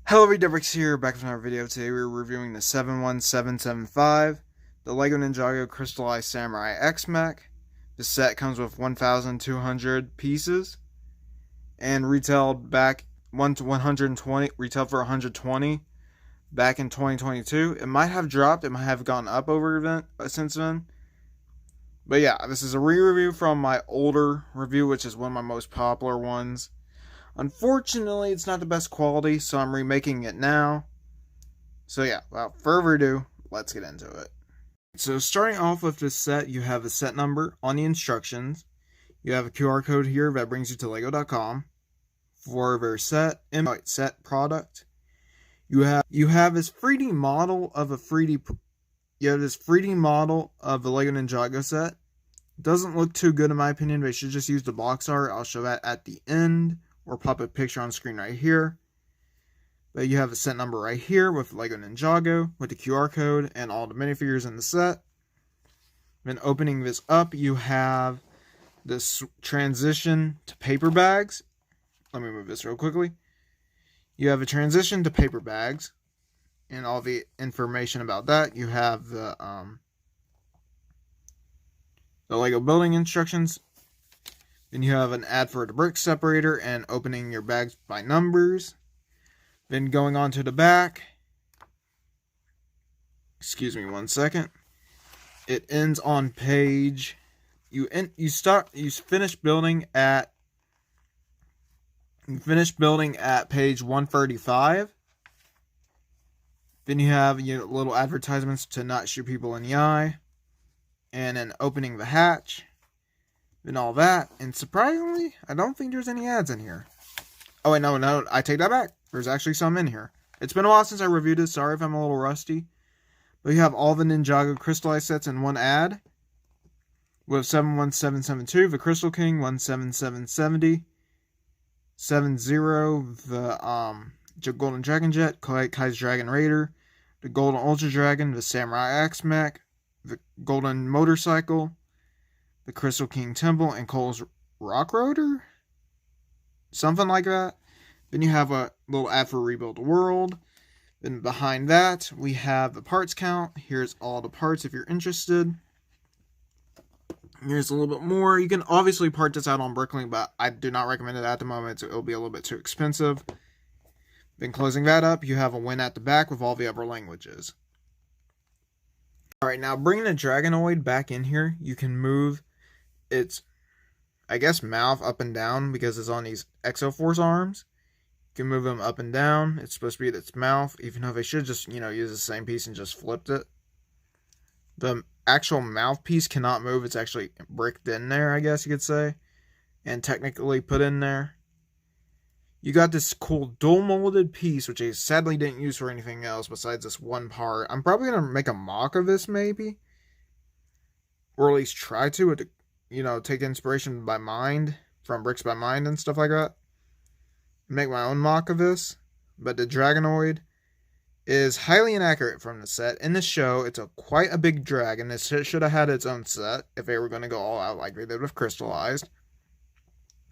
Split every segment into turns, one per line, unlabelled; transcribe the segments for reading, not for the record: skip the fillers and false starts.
Hello, ReDevix here, back with another video. Today we're reviewing the 71775, the LEGO Ninjago Crystalized Samurai X Mech. The set comes with 1,200 pieces and retailed back 120, retailed for 120 back in 2022. It might have dropped, it might have gone up over event since then. But yeah, this is a re-review from my older review, which is one of my most popular ones. Unfortunately, it's not the best quality, so I'm remaking it now. So yeah, without further ado, let's get into it. So starting off with this set, you have a set number on the instructions. You have a QR code here that brings you to lego.com for their set, invite set product. You have this 3D model of a 3D model of the LEGO Ninjago set. Doesn't look too good in my opinion. They should just use the box art. I'll show that at the end, or pop a picture on screen right here. But you have a set number right here with LEGO Ninjago, with the QR code and all the minifigures in the set. Then opening this up, you have this transition to paper bags. Let me move this real quickly. You have a transition to paper bags, and all the information about that. You have the LEGO building instructions. Then you have an ad for the brick separator and opening your bags by numbers. Then going on to the back. Excuse me 1 second. It ends on page. You finish building at page 135. Then you have little advertisements to not shoot people in the eye, and then opening the hatch. And all that, and surprisingly, I don't think there's any ads in here. Oh wait, no, I take that back. There's actually some in here. It's been a while since I reviewed it, sorry if I'm a little rusty. But you have all the Ninjago Crystalized sets in one ad. With 71772, the Crystal King, 17770, 70, the Golden Dragon Jet, Kai's Dragon Raider, the Golden Ultra Dragon, the Samurai X Mech, the Golden Motorcycle, the Crystal King Temple, and Cole's Rock Rotor? Something like that. Then you have a little ad for Rebuild the World. Then behind that, we have the parts count. Here's all the parts if you're interested. Here's a little bit more. You can obviously part this out on Bricklink, but I do not recommend it at the moment. So it'll be a little bit too expensive. Then closing that up, you have a win at the back with all the other languages. Alright, now bringing the Dragonoid back in here, you can move its, I guess, mouth up and down because it's on these Exoforce arms. You can move them up and down. It's supposed to be its mouth, even though they should just, use the same piece and just flipped it. The actual mouthpiece cannot move. It's actually bricked in there, I guess you could say, and technically put in there. You got this cool dual molded piece, which I sadly didn't use for anything else besides this one part. I'm probably going to make a mock of this, maybe. Or at least try to, take inspiration by mind, from Bricks by Mind and stuff like that. Make my own mock of this. But the Dragonoid is highly inaccurate from the set. In the show, it's quite a big dragon. This should have had its own set if they were going to go all out like they did with Crystalized.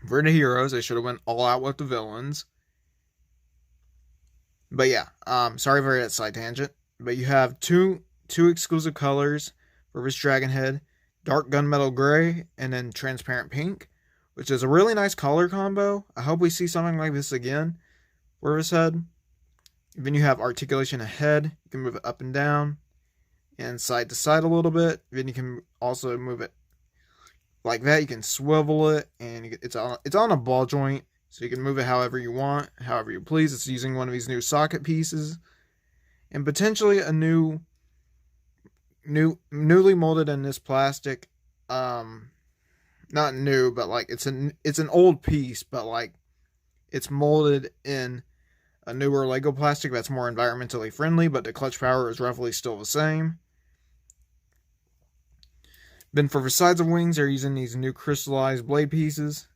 For the heroes, they should have went all out with the villains. But yeah, sorry for that side tangent. But you have two exclusive colors for this dragon head. Dark gunmetal gray and then transparent pink, which is a really nice color combo. I hope we see something like this again for this head. Then you have articulation ahead. You can move it up and down and side to side a little bit. Then you can also move it like that. You can swivel it, and it's on a ball joint, so you can move it however you want, however you please. It's using one of these new socket pieces, and potentially a newly molded in this plastic. Not new, but like it's an old piece, but like it's molded in a newer Lego plastic that's more environmentally friendly, but the clutch power is roughly still the same. Then for the sides of wings, they're using these new crystallized blade pieces,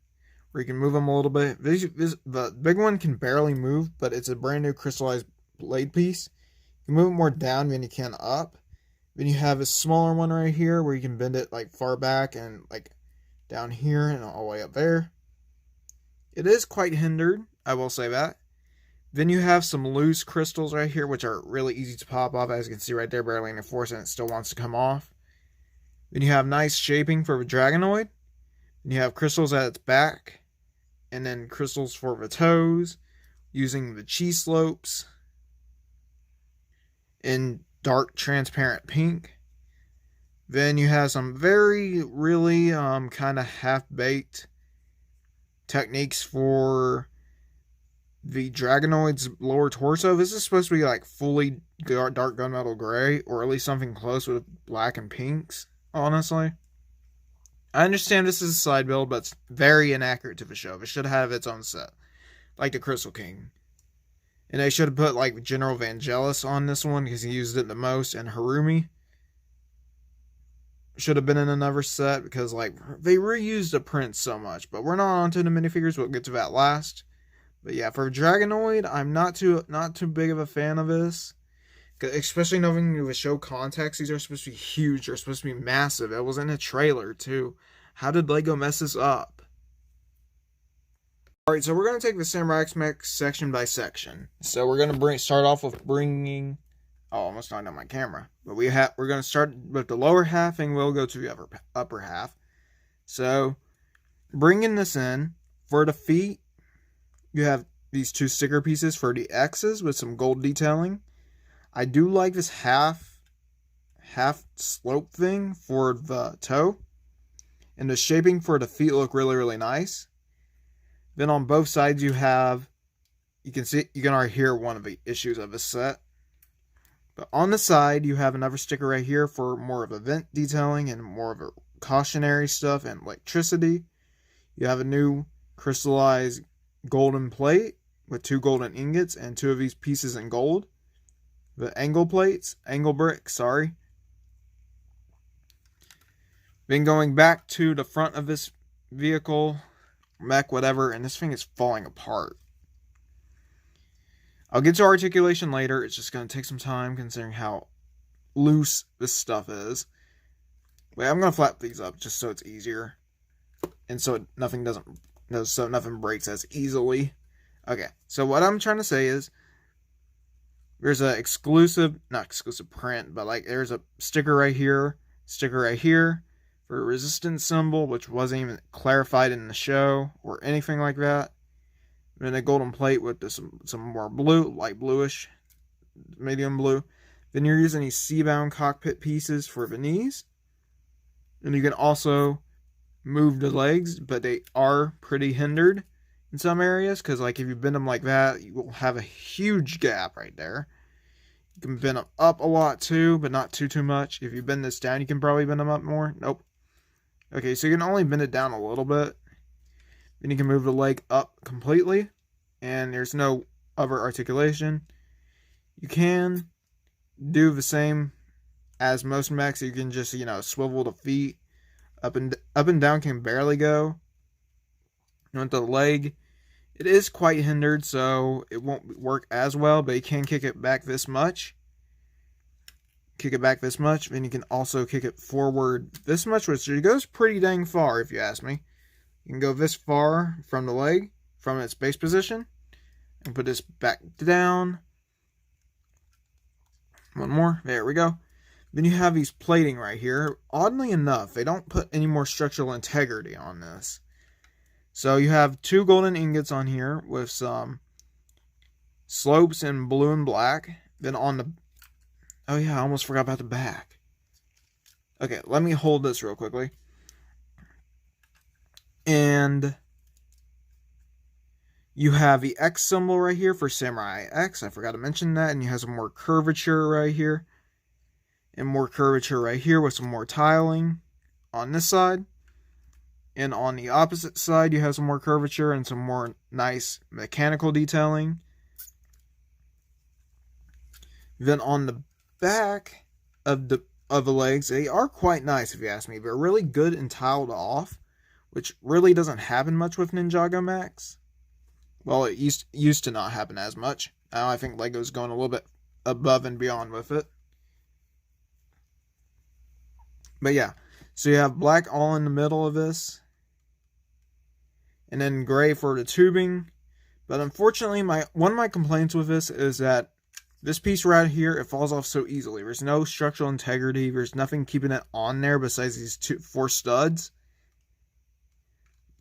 where you can move them a little bit. The big one can barely move, but it's a brand new crystallized blade piece. You can move it more down than you can up. Then you have a smaller one right here, where you can bend it like far back and like down here and all the way up there. It is quite hindered, I will say that. Then you have some loose crystals right here, which are really easy to pop off. As you can see right there, barely any force, and it still wants to come off. Then you have nice shaping for the Dragonoid. Then you have crystals at its back, and then crystals for the toes, using the chi slopes in dark transparent pink. Then you have some really kind of half-baked techniques for the Dragonoid's lower torso. This is supposed to be like fully dark gunmetal gray, or at least something close with black and pinks, honestly. I understand this is a side build, but it's very inaccurate to the show. It should have its own set, like the Crystal King. And they should have put like General Vangelis on this one because he used it the most, and Harumi should have been in another set because like they reused the prints so much. But we're not onto the minifigures. We'll get to that last. But yeah, for Dragonoid, I'm not too big of a fan of this, especially knowing the show context. These are supposed to be huge. They're supposed to be massive. It was in a trailer too. How did Lego mess this up? Alright, so we're going to take the Samurai X Mech section by section. So we're going to start off with bringing... Oh, almost knocked out my camera. But we're going to start with the lower half, and we'll go to the upper half. So, bringing this in, for the feet, you have these two sticker pieces for the X's with some gold detailing. I do like this half slope thing for the toe. And the shaping for the feet look really nice. Then on both sides you have, you can already hear one of the issues of this set. But on the side you have another sticker right here for more of event detailing and more of a cautionary stuff and electricity. You have a new crystallized golden plate with 2 golden ingots and 2 of these pieces in gold. The angle bricks, sorry. Then going back to the front of this vehicle, mech, whatever, and this thing is falling apart. I'll get to articulation later. It's just going to take some time considering how loose this stuff is. Wait, I'm going to flap these up just so it's easier. And so nothing breaks as easily. Okay, so what I'm trying to say is there's a not exclusive print, but like there's a sticker right here for a resistance symbol, which wasn't even clarified in the show or anything like that. And a golden plate with some more blue, light bluish, medium blue. Then you're using these Seabound cockpit pieces for the knees. And you can also move the legs, but they are pretty hindered in some areas, because like if you bend them like that, you will have a huge gap right there. You can bend them up a lot too, but not too much. If you bend this down, you can probably bend them up more. Nope. Okay, so you can only bend it down a little bit. Then you can move the leg up completely, and there's no other articulation. You can do the same as most mechs. You can just, swivel the feet. Up and down can barely go. And with the leg, it is quite hindered, so it won't work as well, but you can kick it back this much. Then you can also kick it forward this much, which goes pretty dang far if you ask me. You can go this far from the leg, from its base position, and put this back down. One more, there we go. Then you have these plating right here. Oddly enough, they don't put any more structural integrity on this. So you have 2 golden ingots on here with some slopes in blue and black. Then on the... Oh yeah, I almost forgot about the back. Okay, let me hold this real quickly. And you have the X symbol right here for Samurai X. I forgot to mention that. And you have some more curvature right here. And more curvature right here with some more tiling on this side. And on the opposite side, you have some more curvature and some more nice mechanical detailing. Then on the back of the legs, they are quite nice if you ask me. They're really good and tiled off, which really doesn't happen much with Ninjago mechs. Well, it used to not happen as much. Now I think Lego's going a little bit above and beyond with it. But yeah, so you have black all in the middle of this. And then gray for the tubing. But unfortunately, one of my complaints with this is that this piece right here, it falls off so easily. There's no structural integrity. There's nothing keeping it on there besides these 4 studs.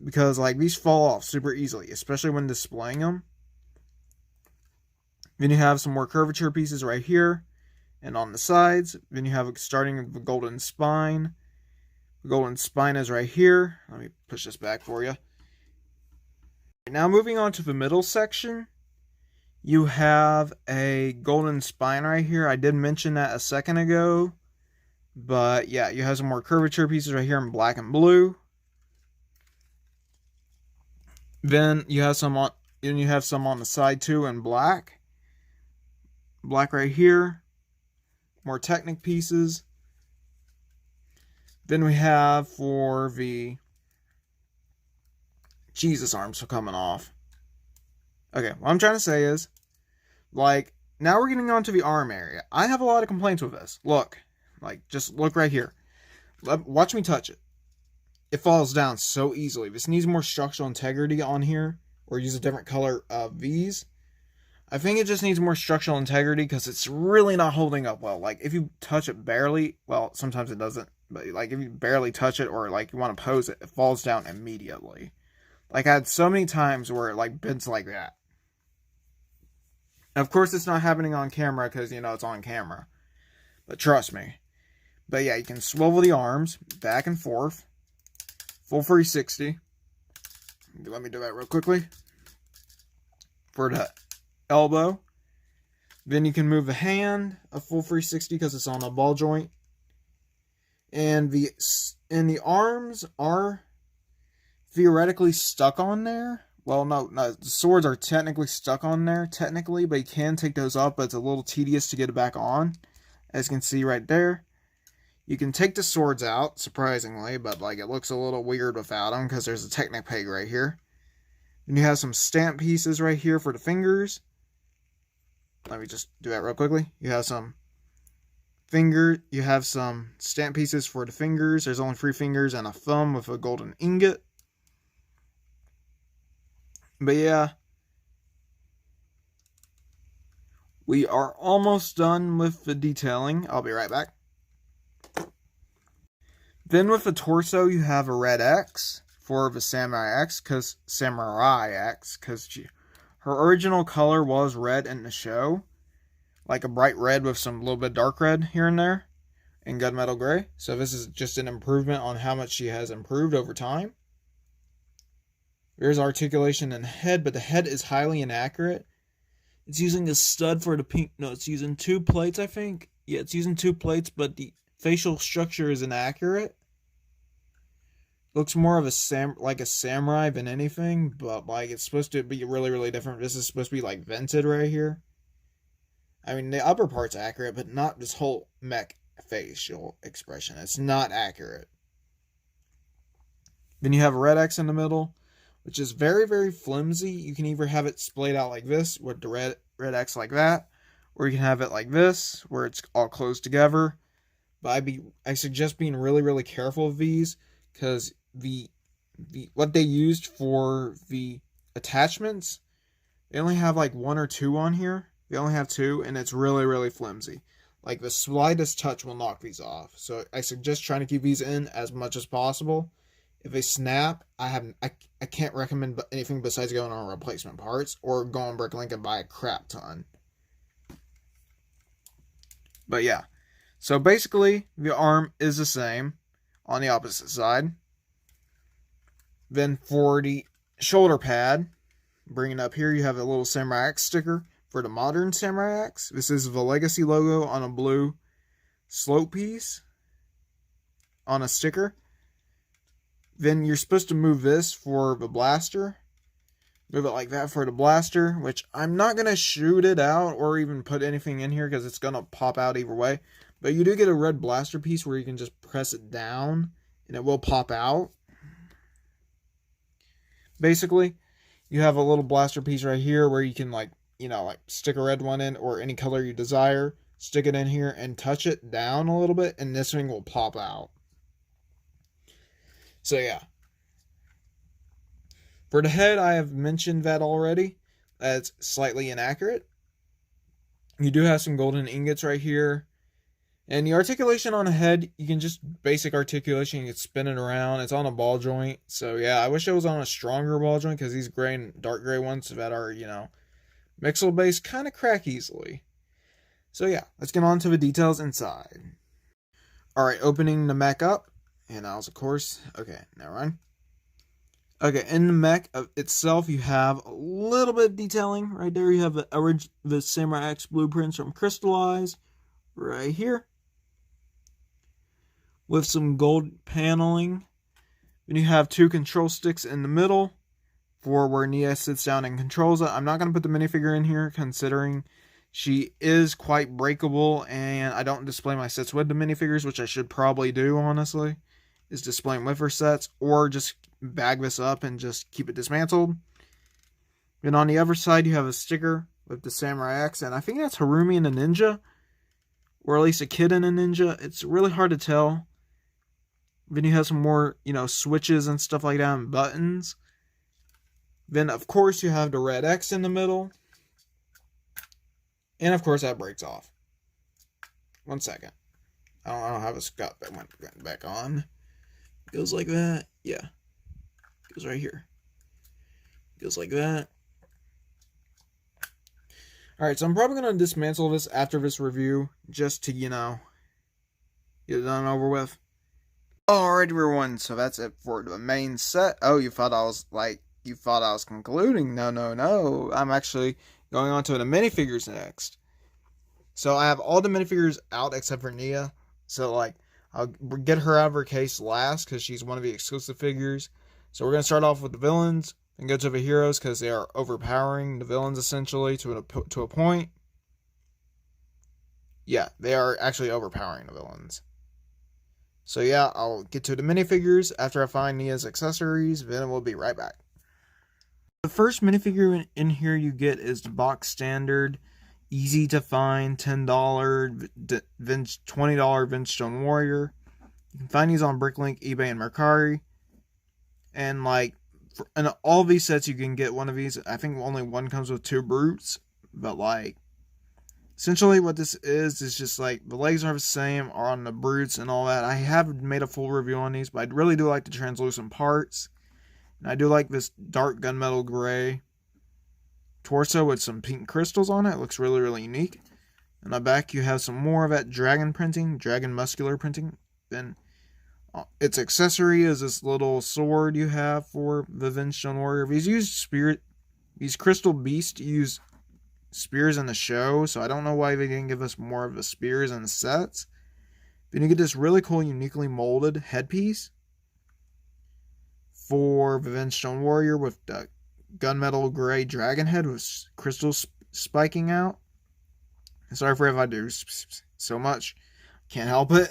Because like these fall off super easily, especially when displaying them. Then you have some more curvature pieces right here and on the sides. Then you have starting the golden spine. The golden spine is right here. Let me push this back for you. Now moving on to the middle section, you have a golden spine right here. I did mention that a second ago, but yeah, you have some more curvature pieces right here in black and blue. Then you have some on the side too in black. Black right here. More Technic pieces. Then we have for the Jesus, arms are coming off. Okay, what I'm trying to say is, like, now we're getting onto the arm area. I have a lot of complaints with this. Look, like, just look right here. Watch me touch it. It falls down so easily. This needs more structural integrity on here, or use a different color of these. I think it just needs more structural integrity because it's really not holding up well. Like, if you touch it barely, well, sometimes it doesn't, but like if you barely touch it or like you want to pose it, it falls down immediately. Like, I had so many times where it like bends like that. Of course, it's not happening on camera because, you know, it's on camera. But trust me. But yeah, you can swivel the arms back and forth. Full 360. Let me do that real quickly. For the elbow. Then you can move the hand a full 360 because it's on a ball joint. And the arms are theoretically stuck on there. Well, no, the swords are technically stuck on there, technically, but you can take those off, but it's a little tedious to get it back on, as you can see right there. You can take the swords out, surprisingly, but like it looks a little weird without them, because there's a Technic peg right here. And you have some stamp pieces right here for the fingers. Let me just do that real quickly. You have some stamp pieces for the fingers. There's only 3 fingers and a thumb with a golden ingot. But yeah, we are almost done with the detailing. I'll be right back. Then with the torso, you have a red X for the Samurai X, because her original color was red in the show, like a bright red with some little bit dark red here and there, and gunmetal gray. So this is just an improvement on how much she has improved over time. There's articulation in the head, but the head is highly inaccurate. It's using a stud for the pink. No, it's using 2 plates, I think. Yeah, it's using 2 plates, but the facial structure is inaccurate. Looks more of a samurai than anything, but like it's supposed to be really, really different. This is supposed to be like vented right here. I mean, the upper part's accurate, but not this whole mech facial expression. It's not accurate. Then you have a red X in the middle, which is very, very flimsy. You can either have it splayed out like this with the red X like that, or you can have it like this where it's all closed together. But I suggest being really, really careful of these, because what they used for the attachments, they only have like 1 or 2 on here. They only have 2, and it's really, really flimsy. Like the slightest touch will knock these off. So I suggest trying to keep these in as much as possible. If they snap, I can't recommend anything besides going on replacement parts or go on Bricklink and buy a crap ton. But yeah, so basically the arm is the same on the opposite side. Then for the shoulder pad, bringing it up here, you have a little Samurai X sticker for the modern Samurai X. This is the Legacy logo on a blue slope piece on a sticker. Then you're supposed to move this for the blaster. Move it like that for the blaster, which I'm not going to shoot it out or even put anything in here because it's going to pop out either way. But you do get a red blaster piece where you can just press it down and it will pop out. Basically, you have a little blaster piece right here where you can like stick a red one in or any color you desire. Stick it in here and touch it down a little bit and this thing will pop out. So yeah. For the head, I have mentioned that already. that's slightly inaccurate. You do have some golden ingots right here. And the articulation on the head, you can just basic articulation, you can spin it around. It's on a ball joint. So yeah, I wish it was on a stronger ball joint because these gray and dark gray ones that are, Mixel based kind of crack easily. So yeah, let's get on to the details inside. Alright, opening the mech up. And that was, of course, okay, never mind. Okay, in the mech itself, you have a little bit of detailing. Right there, you have the Samurai X blueprints from Crystalized. Right here. With some gold paneling. Then you have 2 control sticks in the middle for where Nia sits down and controls it. I'm not going to put the minifigure in here considering she is quite breakable and I don't display my sets with the minifigures, which I should probably do, honestly, is display them with her sets or just bag this up and just keep it dismantled. Then on the other side, you have a sticker with the Samurai X, and I think that's Harumi and a ninja, or at least a kid and a ninja. It's really hard to tell. Then you have some more, switches and stuff like that and buttons. Then, of course, you have the red X in the middle. And, of course, that breaks off. 1 second. I don't know how this got back on. It goes like that. Yeah. It goes right here. It goes like that. Alright, so I'm probably going to dismantle this after this review. Just to, get it done over with. Alright, everyone. So that's it for the main set. Oh, you thought I was concluding. No. I'm actually going on to the minifigures next. So I have all the minifigures out except for Nia. So, I'll get her out of her case last because she's one of the exclusive figures. So we're going to start off with the villains and go to the heroes because they are overpowering the villains essentially to a point. Yeah, they are actually overpowering the villains. So yeah, I'll get to the minifigures after I find Nia's accessories, then we'll be right back. The first minifigure in here you get is the box standard, easy to find, $10, $20 Vince Stone Warrior. You can find these on Bricklink, eBay, and Mercari. And in all these sets you can get one of these. I think only one comes with 2 brutes, but essentially what this is just the legs are the same are on the brutes and all that. I have made a full review on these, but I really do like the translucent parts. And I do like this dark gunmetal gray torso with some pink crystals on it. It looks really, really unique. On the back you have some more of that dragon muscular printing. Then its accessory is this little sword you have for the Vince Stone Warrior. These crystal beasts use spears in the show, so I don't know why they didn't give us more of the spears in the sets. Then you get this really cool, uniquely molded headpiece for the Vince Stone Warrior with the gunmetal gray dragon head with crystals spiking out. Sorry for if I do so much. Can't help it.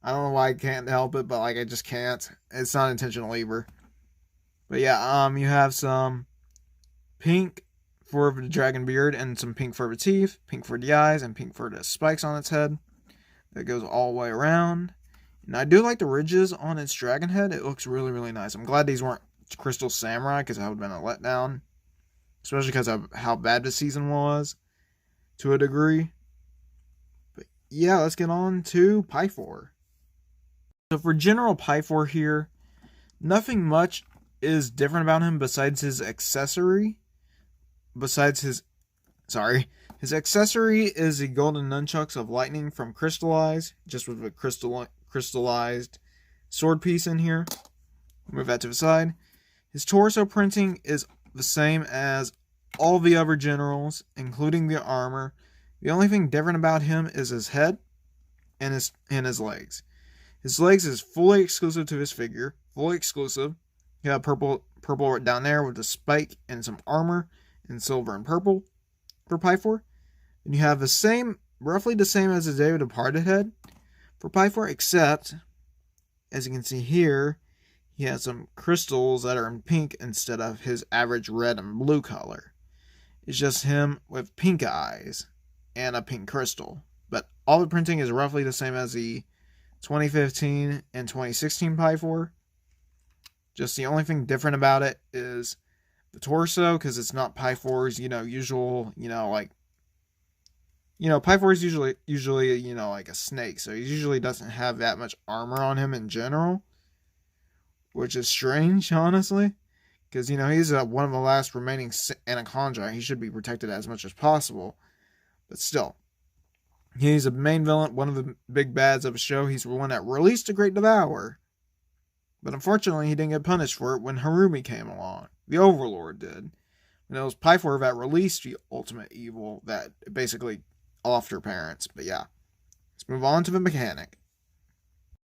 I don't know why I can't help it, but I just can't. It's not intentional either. But yeah, you have some pink for the dragon beard and some pink for the teeth, pink for the eyes, and pink for the spikes on its head. That goes all the way around. And I do like the ridges on its dragon head. It looks really, really nice. I'm glad these weren't Crystal Samurai because that would have been a letdown. Especially because of how bad the season was to a degree. But yeah, let's get on to Pythor. So for General Pythor here, nothing much is different about him besides his accessory. His accessory is the golden nunchucks of lightning from Crystalized, just with a crystallized sword piece in here. Move that to the side. His torso printing is the same as all the other generals, including the armor. The only thing different about him is his head and his legs. His legs is fully exclusive to his figure. Fully exclusive. You have purple down there with a spike and some armor in silver and purple for Pythor. And you have roughly the same as the Day of the Departed head for Pythor, except, as you can see here, he has some crystals that are in pink instead of his average red and blue color. It's just him with pink eyes and a pink crystal. But all the printing is roughly the same as the 2015 and 2016 Pythor. Just the only thing different about it is the torso, because it's not Pi 4's, usual, Pi 4 is usually, like a snake, so he usually doesn't have that much armor on him in general, which is strange, honestly, because, he's one of the last remaining Anaconda. He should be protected as much as possible, but still. He's a main villain, one of the big bads of a show. He's the one that released the Great Devourer. But unfortunately, he didn't get punished for it when Harumi came along. The Overlord did. And it was Pi 4 that released the ultimate evil that basically offed her parents. But yeah, let's move on to the mechanic.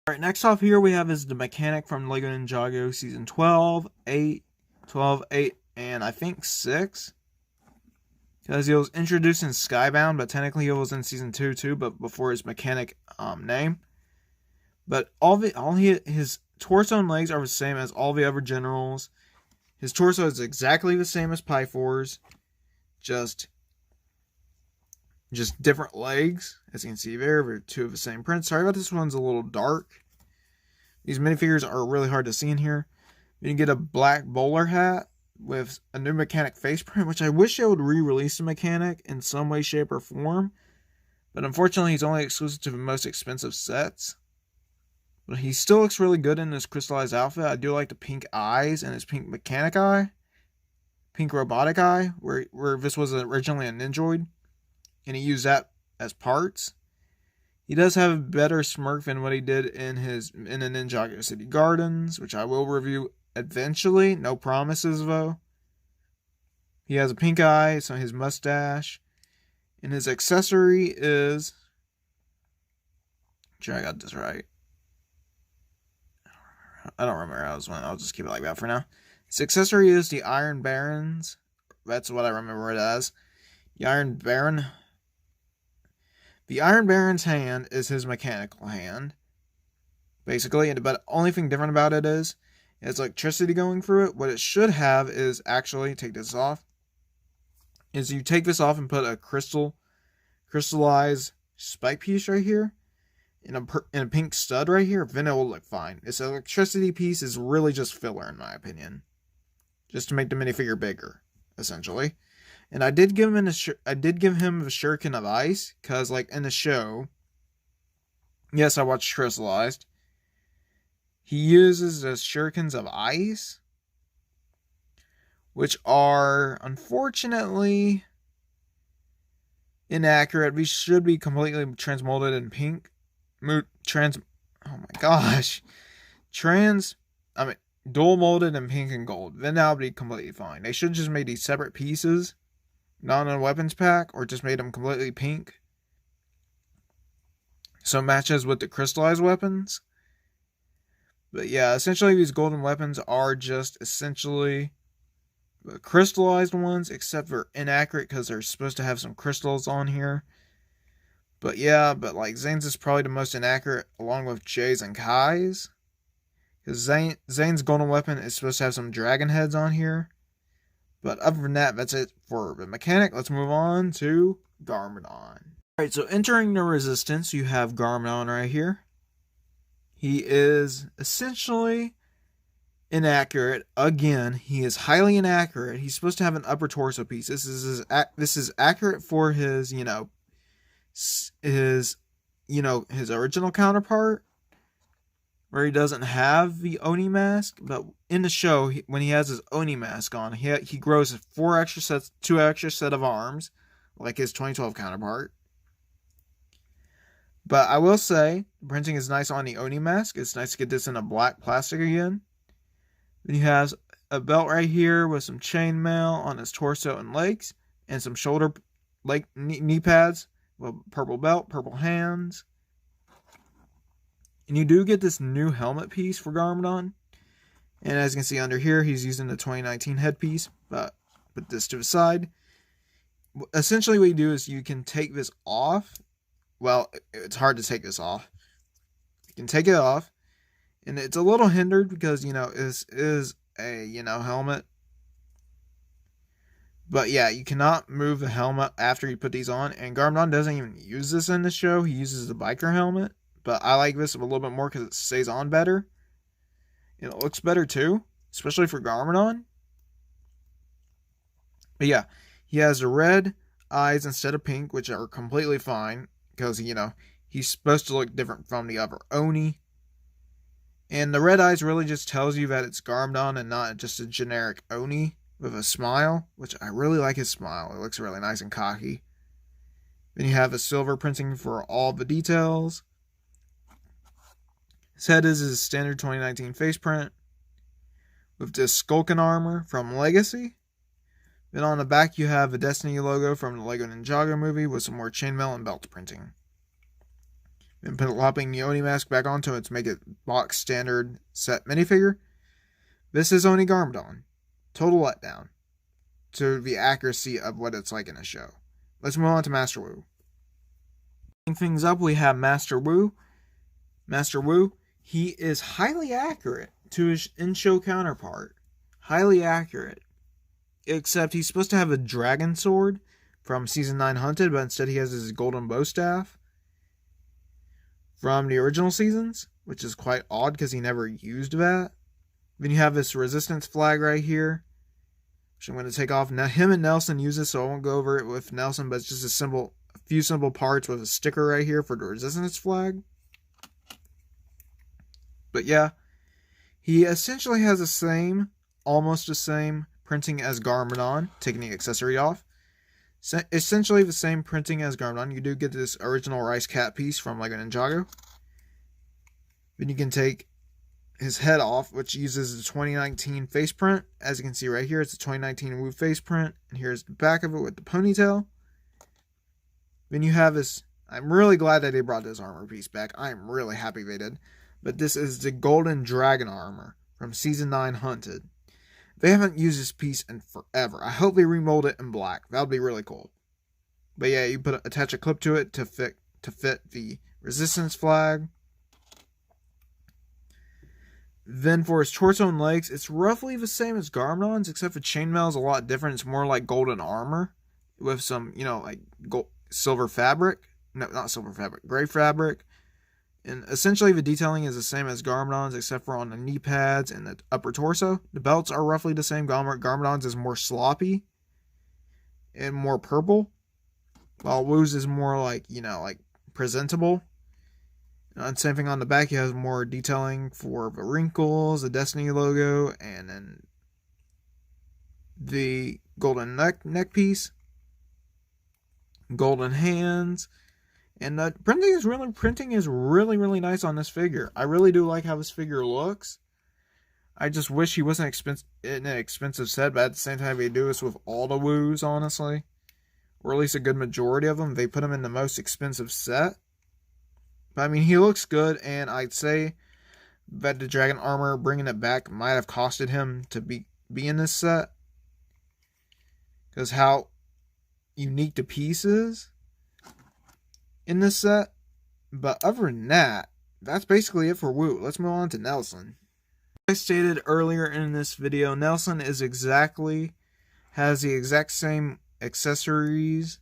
Alright, next off here we have is the mechanic from LEGO Ninjago Season 12, 8, and I think 6. Because he was introduced in Skybound, but technically he was in Season 2 too, but before his mechanic name. But his torso and legs are the same as all the other generals. His torso is exactly the same as Pi 4's, just different legs. As you can see there, they're two of the same print. Sorry about this one's a little dark. These minifigures are really hard to see in here. You can get a black bowler hat with a new mechanic face print, which I wish they would re-release the mechanic in some way, shape, or form. But unfortunately, he's only exclusive to the most expensive sets. But he still looks really good in this crystallized outfit. I do like the pink eyes and his pink mechanic eye. Pink robotic eye, where this was originally a Ninjago. And he used that as parts. He does have a better smirk than what he did in the Ninjago City Gardens, which I will review eventually. No promises, though. He has a pink eye, so his mustache. And his accessory is... Sure, I got this right. I don't remember how it was. I'll just keep it like that for now. His accessory is the Iron Barons. That's what I remember it as. The Iron Baron. The Iron Baron's hand is his mechanical hand, basically. But the only thing different about it is it's electricity going through it. What it should have is actually, take this off, is you take this off and put a crystallized spike piece right here, in a pink stud right here, then it will look fine. This electricity piece is really just filler, in my opinion, just to make the minifigure bigger, essentially. And I did give him the shuriken of ice, because like in the show, yes, I watched Crystalized. He uses the shurikens of ice, which are unfortunately inaccurate. These should be completely transmolded in pink. Dual molded in pink and gold. Then that would be completely fine. They should just made these separate pieces, not in a weapons pack, or just made them completely pink, so it matches with the crystallized weapons. But yeah, essentially these golden weapons are just essentially the crystallized ones, except for inaccurate because they're supposed to have some crystals on here. But yeah, like Zane's is probably the most inaccurate, along with Jay's and Kai's. Because Zane's golden weapon is supposed to have some dragon heads on here. But other than that, that's it for the mechanic. Let's move on to Garmadon. Alright, so entering the Resistance, you have Garmadon right here. He is essentially inaccurate. Again, he is highly inaccurate. He's supposed to have an upper torso piece. This is accurate for his, his original counterpart, where he doesn't have the Oni mask. But in the show, when he has his Oni mask on, he grows 2 extra set of arms, like his 2012 counterpart. But I will say, printing is nice on the Oni mask. It's nice to get this in a black plastic again. Then he has a belt right here with some chainmail on his torso and legs, and some shoulder, knee pads, with a purple belt, purple hands. And you do get this new helmet piece for Garmadon. And as you can see under here, he's using the 2019 headpiece. But put this to the side. Essentially what you do is you can take this off. Well, it's hard to take this off. You can take it off. And it's a little hindered because, this is a, helmet. But yeah, you cannot move the helmet after you put these on. And Garmadon doesn't even use this in the show. He uses the biker helmet. But I like this a little bit more because it stays on better. And it looks better too. Especially for Garmadon. But yeah, he has the red eyes instead of pink, which are completely fine because, he's supposed to look different from the other Oni. And the red eyes really just tells you that it's Garmadon and not just a generic Oni with a smile, which I really like his smile. It looks really nice and cocky. Then you have a silver printing for all the details. His head is his standard 2019 face print with this Skulkin armor from Legacy. Then on the back you have a Destiny logo from the Lego Ninjago movie with some more chainmail and belt printing. Then popping the Oni mask back onto it to make it box standard set minifigure. This is Oni Garmadon. Total letdown to the accuracy of what it's like in a show. Let's move on to Master Wu. Things up, we have Master Wu. Master Wu, he is highly accurate to his in-show counterpart. Highly accurate. Except he's supposed to have a dragon sword from Season 9 Hunted, but instead he has his golden bow staff from the original seasons, which is quite odd because he never used that. Then you have this resistance flag right here, which I'm going to take off. Now him and Nelson use this, so I won't go over it with Nelson, but it's just a few simple parts with a sticker right here for the resistance flag. But yeah, he essentially has the same, almost the same printing as Garmadon, taking the accessory off. Essentially the same printing as Garmadon. You do get this original rice cat piece from Lego Ninjago. Then you can take his head off, which uses the 2019 face print. As you can see right here, it's a 2019 Wu face print. And here's the back of it with the ponytail. Then you have this. I'm really glad that they brought this armor piece back. I'm really happy they did. But this is the golden dragon armor from Season 9 Hunted. They haven't used this piece in forever. I hope they remold it in black. That would be really cool. But yeah, you attach a clip to it to fit the resistance flag. Then for his torso and legs, it's roughly the same as Garmadon's, except for chainmail is a lot different. It's more like golden armor with some, like silver fabric. No, not silver fabric, gray fabric. And essentially the detailing is the same as Garmadon's, except for on the knee pads and the upper torso. The belts are roughly the same. Garmadon's is more sloppy and more purple, while Wu's is more like presentable. And same thing on the back. He has more detailing for the wrinkles, the Destiny logo, and then the golden neck piece, golden hands. And the printing is really nice on this figure. I really do like how this figure looks. I just wish he wasn't in an expensive set, but at the same time they do this with all the Woos, honestly. Or at least a good majority of them. They put him in the most expensive set. But I mean, he looks good, and I'd say that the dragon armor, bringing it back, might have costed him to be in this set. Because how unique the piece is in this set. But other than that, that's basically it for Wu. Let's move on to Nelson. As I stated earlier in this video, Nelson has the exact same accessories.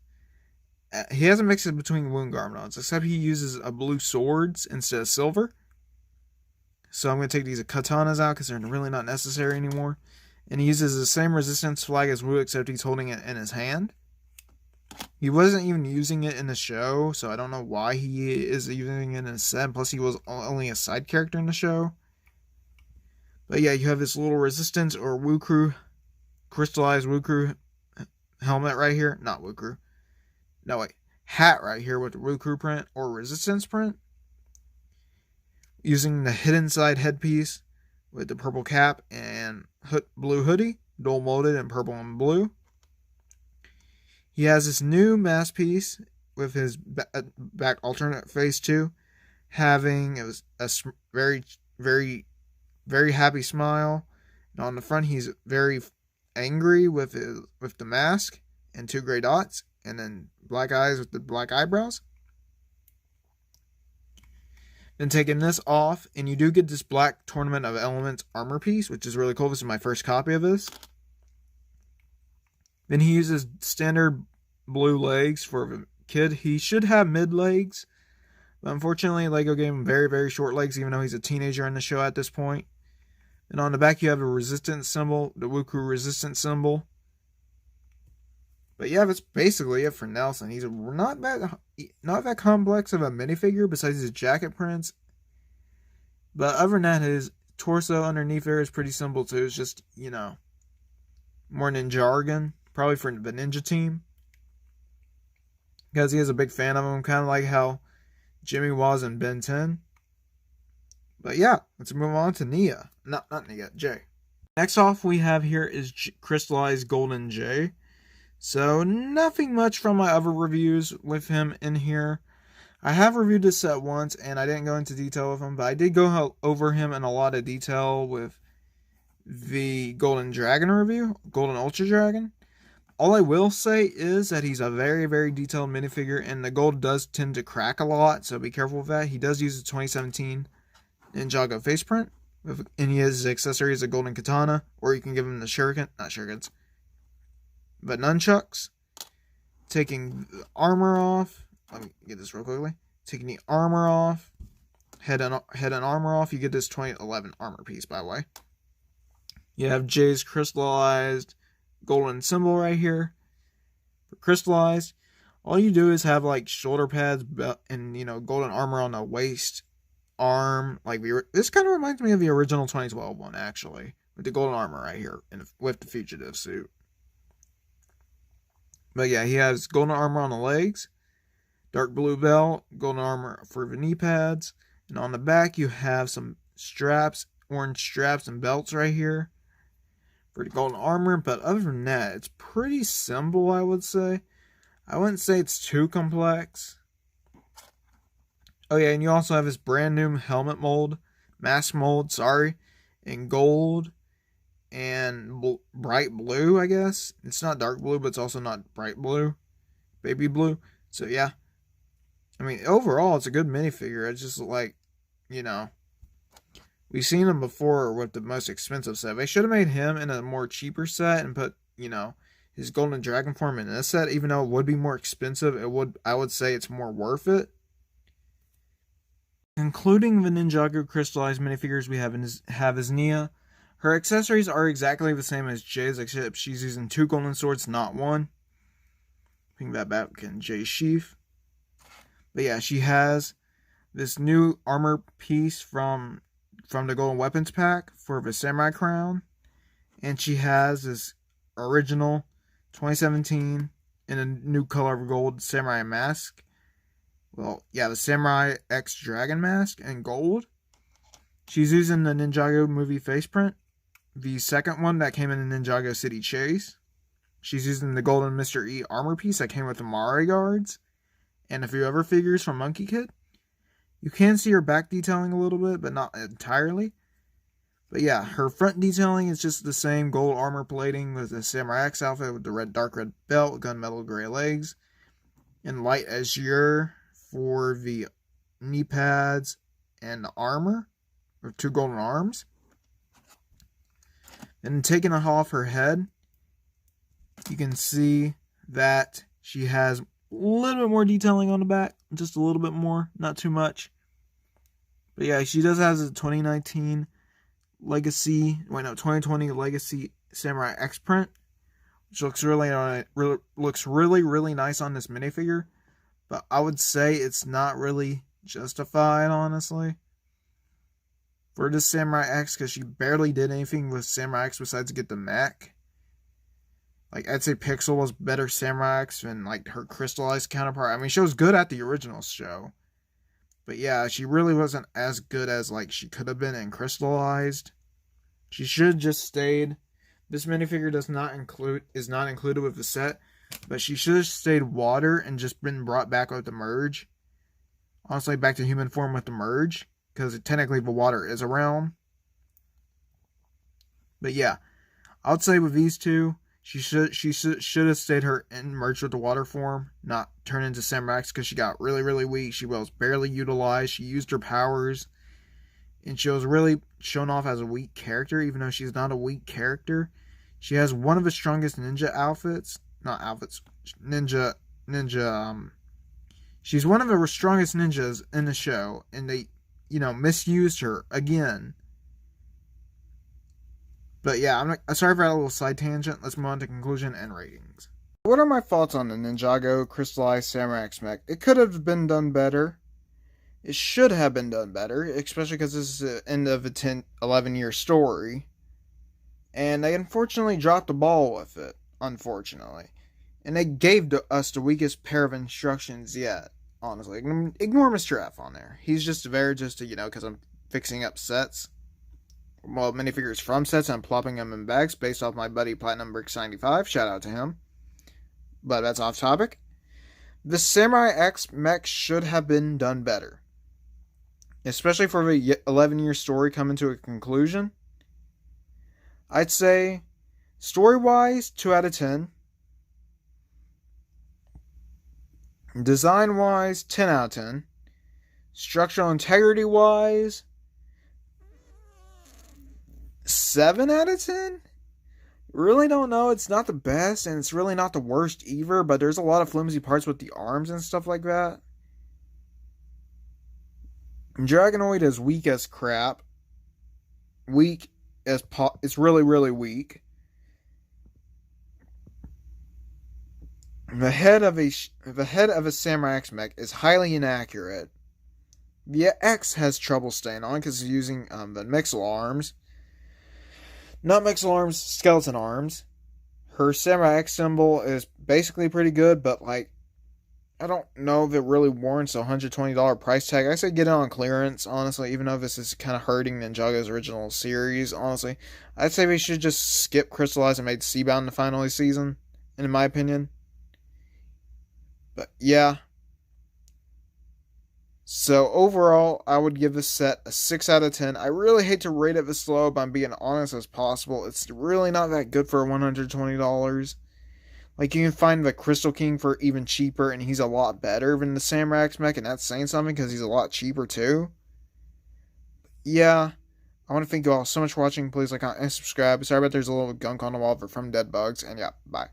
He has a mix between Wu and Garmadon's, except he uses a blue swords instead of silver. So I'm going to take these katanas out because they're really not necessary anymore. And he uses the same resistance flag as Wu, except he's holding it in his hand. He wasn't even using it in the show, so I don't know why he is using it in a set. Plus, he was only a side character in the show. But yeah, you have this little resistance or Wu Crew, crystallized Wu Crew helmet right here. Not Wu Crew. No, wait. Hat right here with the Wu Crew print or resistance print. Using the hidden side headpiece with the purple cap and blue hoodie. Dual molded in purple and blue. He has this new mask piece with his back alternate face too, having a very, very, very happy smile. And on the front, he's very angry with the mask and 2 gray dots, and then black eyes with the black eyebrows. Then taking this off, and you do get this black Tournament of Elements armor piece, which is really cool. This is my first copy of this. Then he uses standard blue legs for the kid. He should have mid legs, but unfortunately Lego gave him very, very short legs, even though he's a teenager in the show at this point. And on the back you have a resistance symbol, the Wu Crew resistance symbol. But yeah, that's basically it for Nelson. He's not that complex of a minifigure besides his jacket prints. But other than that, his torso underneath there is pretty simple too. It's just, more Ninjago, probably for the ninja team. Because he is a big fan of him, kind of like how Jimmy was in Ben 10. But yeah, let's move on to Nia. Not Nia, Jay. Next off we have here is Crystalized Golden Jay. So nothing much from my other reviews with him in here. I have reviewed this set once and I didn't go into detail with him, but I did go over him in a lot of detail with the Golden Dragon review, Golden Ultra Dragon. All I will say is that he's a very, very detailed minifigure, and the gold does tend to crack a lot, so be careful with that. He does use the 2017 Ninjago face print, and his accessory is a golden katana, or you can give him the not shurikens, but nunchucks. Taking the armor off, let me get this real quickly. Taking the armor off, head and armor off, you get this 2011 armor piece, by the way. You have Jay's crystallized golden symbol right here. For crystallized, all you do is have like shoulder pads and golden armor on the waist, arm. Like this kind of reminds me of the original 2012 one actually, with the golden armor right here and with the fugitive suit. But yeah, he has golden armor on the legs, dark blue belt, golden armor for the knee pads, and on the back you have some straps, orange straps and belts right here for the golden armor. But other than that, it's pretty simple, I would say. I wouldn't say it's too complex. Oh yeah, and you also have this brand new helmet mold, mask mold, in gold and bright blue, I guess. It's not dark blue, but it's also not bright blue, baby blue. So yeah, I mean, overall, it's a good minifigure. It's just like, we've seen him before with the most expensive set. They should have made him in a more cheaper set and put, his golden dragon form in this set. Even though it would be more expensive, I would say it's more worth it. Including the Ninjago crystallized minifigures we have is Nia. Her accessories are exactly the same as Jay's, except she's using 2 golden swords, not 1. Putting that back in Jay's sheath. But yeah, she has this new armor piece from the Golden Weapons pack for the Samurai Crown. And she has this original 2017 in a new color of gold Samurai Mask. Well, yeah, the Samurai X Dragon Mask in gold. She's using the Ninjago movie face print, the second one that came in the Ninjago City Chase. She's using the golden Mr. E armor piece that came with the Mari guards and a few other figures from Monkey Kid. You can see her back detailing a little bit, but not entirely. But yeah, her front detailing is just the same gold armor plating with the Samurai X outfit with the dark red belt, gunmetal gray legs, and light azure for the knee pads and the armor, with 2 golden arms. And taking it off her head, you can see that she has a little bit more detailing on the back, just a little bit more, not too much. But yeah, she does have a 2020 Legacy Samurai X print, which looks really nice on this minifigure. But I would say it's not really justified, honestly, for this Samurai X, because she barely did anything with Samurai X besides get the mech. Like, I'd say Pixel was better Samurai X than, like, her crystallized counterpart. I mean, she was good at the original show. But yeah, she really wasn't as good as, like, she could have been in Crystalized. She should have just stayed. This minifigure is not included with the set. But she should have stayed water and just been brought back with the merge. Honestly, back to human form with the merge. Because technically the water is around. But yeah, I would say with these two, she should have stayed her in merged with the water form, not turn into Samurai X, because she got really, really weak. She was barely utilized. She used her powers. And she was really shown off as a weak character, even though she's not a weak character. She has one of the strongest ninja outfits. Not outfits. She's one of the strongest ninjas in the show. And they, misused her again. But yeah, I'm sorry for that little side tangent. Let's move on to conclusion and ratings. What are my thoughts on the Ninjago Crystalized Samurai X Mech? It could have been done better. It should have been done better, especially because this is the end of a 11-year story. And they unfortunately dropped the ball with it, unfortunately. And they gave us the weakest pair of instructions yet, honestly. Ignore Mr. F on there. He's just there just to, because I'm fixing up sets. Well, minifigures from sets, and I'm plopping them in bags based off my buddy Platinum Bricks 95. Shout out to him. But that's off topic. The Samurai X Mech should have been done better, especially for the 11-year story coming to a conclusion. I'd say, story-wise, 2 out of 10. Design-wise, 10 out of 10. Structural integrity-wise, 7 out of 10? Really don't know. It's not the best, and it's really not the worst either, but there's a lot of flimsy parts with the arms and stuff like that. Dragonoid is weak as crap. It's really, really weak. The head of a Samurai X Mech is highly inaccurate. The X has trouble staying on because it's using the Mixel arms. Not Mixel arms, skeleton arms. Her Samurai X symbol is basically pretty good, but I don't know if it really warrants a $120 price tag. I say get it on clearance, honestly, even though this is kind of hurting Ninjago's original series, honestly. I'd say we should just skip Crystalized and made Seabound the final season, in my opinion. But yeah. So overall, I would give this set a 6 out of 10. I really hate to rate it this low, but I'm being honest as possible. It's really not that good for $120. You can find the Crystal King for even cheaper, and he's a lot better than the Samurai X Mech, and that's saying something because he's a lot cheaper too. Yeah, I want to thank you all so much for watching. Please like, comment, and subscribe. Sorry about there's a little gunk on the wall from dead bugs, and yeah, bye.